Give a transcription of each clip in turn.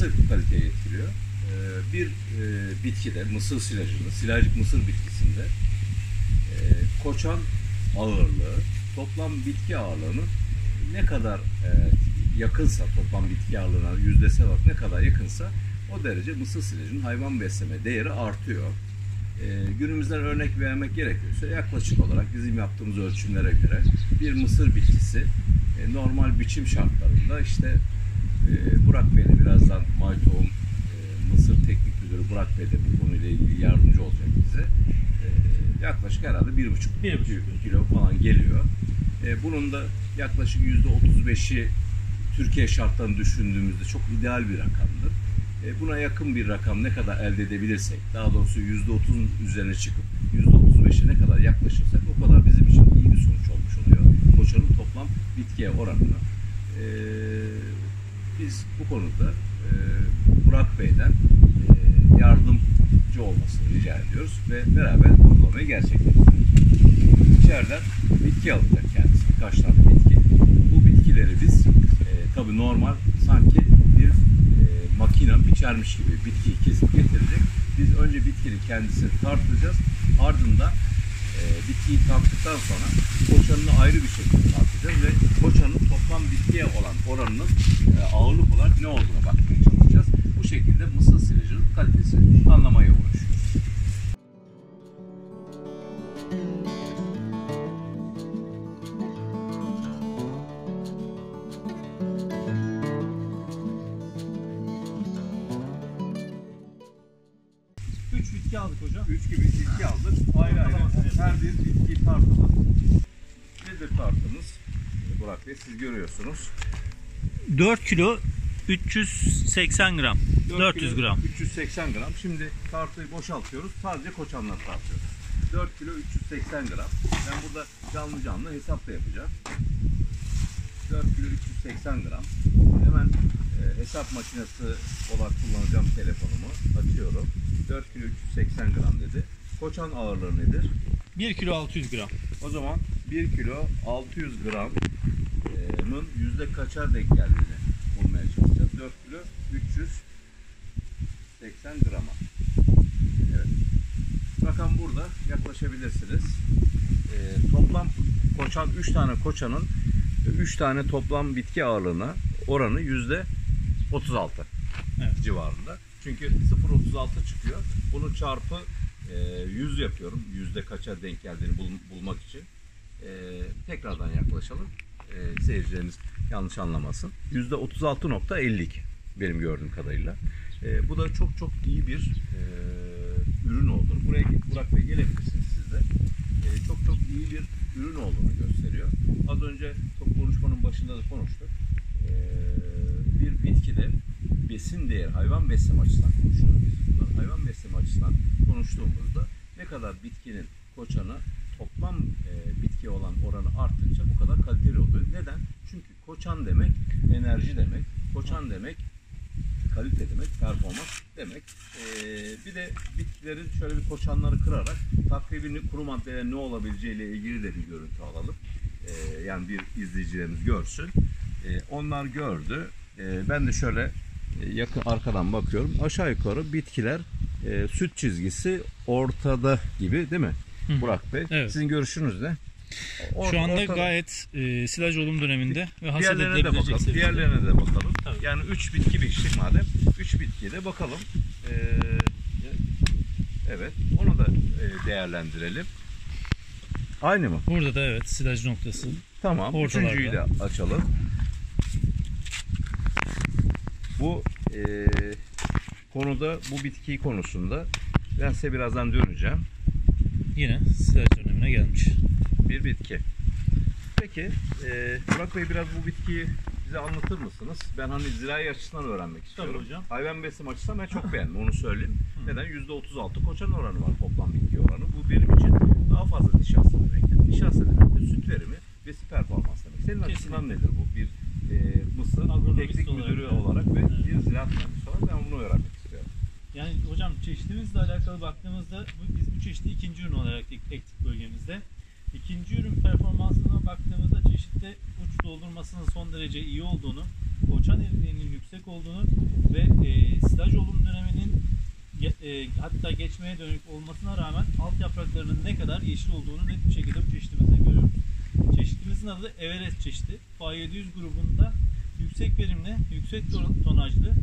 nasıl kaliteyi etkiliyor? Bir bitkide, mısır silajında, silajlık mısır bitkisinde koçan ağırlığı, toplam bitki ağırlığının ne kadar yakınsa, toplam bitki ağırlığına yüzdesel olarak ne kadar yakınsa o derece mısır silajının hayvan besleme değeri artıyor. Günümüzden örnek vermek gerekirse yaklaşık olarak bizim yaptığımız ölçümlere göre bir mısır bitkisi normal biçim şartlarında işte Burak Bey'le birazdan Maytoğum Mısır Teknik Müdürü Burak Bey de bu konuyla ilgili yardımcı olacak bize. Yaklaşık herhalde 1,5 kilo falan geliyor. Bunun da yaklaşık %35'i Türkiye şartlarını düşündüğümüzde çok ideal bir rakamdır. Buna yakın bir rakam ne kadar elde edebilirsek, daha doğrusu %30'un üzerine çıkıp %35'e ne kadar yaklaşırsak o kadar bizim için iyi bir sonuç olmuş oluyor. Koçanın toplam bitkiye oranına. Biz bu konuda Burak Bey'den yardımcı olmasını rica ediyoruz ve beraber uygulamayı gerçekleştiriyoruz. İçeriden bitki alacak kendisi, birkaç tane bitki. Bu bitkileri biz tabii normal sanki bir makine biçermiş gibi bitkiyi kesip getirecek. Biz önce bitkinin kendisini tartacağız. Ardından bitkiyi tarttıktan sonra koçanını ayrı bir şekilde tartacağız ve koçanın toplam bitkiye olan oranının ağırlık olarak ne olduğuna bakmaya çalışacağız. Bu şekilde mısır silajının kalitesini anlamaya uğraşıyoruz. Bitki aldık hocam. 3 gibi bitki aldık. Ayrı ayrı her bir bitki tartılır. Nedir tartımız? Burak Bey siz görüyorsunuz. 4 kilo 380 gram. 400 gram. 380 gram. Şimdi tartıyı boşaltıyoruz. Sadece koçanları tartıyoruz. 4 kilo 380 gram. Ben burada canlı hesap da yapacağım. 4 kilo 380 gram. Hemen hesap makinesi olarak kullanacağım telefonumu. Açıyorum. 4 kilo 380 gram dedi. Koçan ağırlığı nedir? 1 kilo 600 gram. O zaman 1 kilo 600 gramın yüzde kaça denk geldiğini bulmaya çalışacağız. 4 kilo 380 grama. Evet. Rakam burada. Yaklaşabilirsiniz. Toplam koçan 3 tane koçanın 3 tane toplam bitki ağırlığına oranı %36 civarında. Çünkü 0,36 çıkıyor. Bunu çarpı 100 yapıyorum. Yüzde kaça denk geldiğini bulmak için. Tekrardan yaklaşalım. Seyircilerimiz yanlış anlamasın. %36,52 benim gördüğüm kadarıyla. Bu da çok çok iyi bir ürün olduğunu. Buraya Burak Bey gelebilirsiniz siz de. Çok çok iyi bir ürün olduğunu gösteriyor. Az önce konuşmanın başında da konuştuk. Bir bitkide besin değeri, hayvan besleme açısından konuşuyoruz biz bunlar. Hayvan besleme açısından konuştuğumuzda ne kadar bitkinin koçanı toplam bitkiye olan oranı arttıkça bu kadar kaliteli oluyor. Neden? Çünkü koçan demek enerji demek. Koçan demek kalite demek, performans demek. Bir de bitkilerin şöyle bir koçanları kırarak takribini kuru maddeler ne olabileceğiyle ilgili de bir görüntü alalım. Yani bir izleyicilerimiz görsün. Onlar gördü. Ben de şöyle yakın arkadan bakıyorum. Aşağı yukarı bitkiler süt çizgisi ortada gibi değil mi? Hı. Burak Bey. Evet. Sizin görüşünüz ne? Şu anda ortada. Gayet silaj olum döneminde ve hasat edilebilecek seviyede. Diğerlerine de bakalım. Tabii. Yani 3 bitki biçtik madem. 3 bitkiye de bakalım. Evet. Onu da değerlendirelim. Aynı mı? Burada da evet silaj noktası. Tamam. Ortalarda. Üçüncüyü de açalım. Bu konuda, bu bitki konusunda ben size birazdan döneceğim. Yine silaj dönemine gelmiş. Bir bitki. Peki Burak Bey biraz bu bitkiyi bize anlatır mısınız? Ben hani zirai açısından öğrenmek istiyorum. Tabii hocam. Hayvan besleme açısından ben çok beğendim, onu söyleyeyim. Neden? %36 koçan oranı var, toplam bitki oranı. Bu benim için daha fazla nişasta demektir. Nişasta demek de süt verimi, besi performans demek. Senin açısından nedir bu? Bir Mısır Teknik Müdürü olarak ve bir ziraat mühendisi olarak ben bunu öğrenmek istiyorum. Yani hocam çeşitimizle alakalı baktığımızda biz bu çeşidi ikinci ürün olarak ektik bölgemizde. İkinci ürün performansına baktığımızda çeşitte uç doldurmasının son derece iyi olduğunu, uçan eğriliğinin yüksek olduğunu ve silaj olum döneminin hatta geçmeye dönük olmasına rağmen alt yapraklarının ne kadar yeşil olduğunu net bir şekilde bu çeşitimizde görüyoruz. Çeşitimizin adı Everest çeşidi. FA700 grubunda yüksek verimli, yüksek tonajlı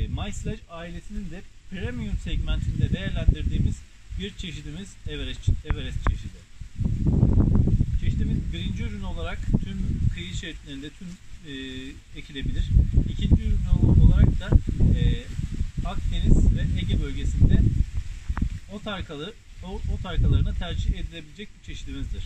MySilaj ailesinin de premium segmentinde değerlendirdiğimiz bir çeşidimiz Everest çeşidi. Çeşidimiz birinci ürün olarak tüm kıyı şeritlerinde ekilebilir. İkinci ürün olarak da Akdeniz ve Ege bölgesinde ot arkalarına tercih edilebilecek bir çeşidimizdir.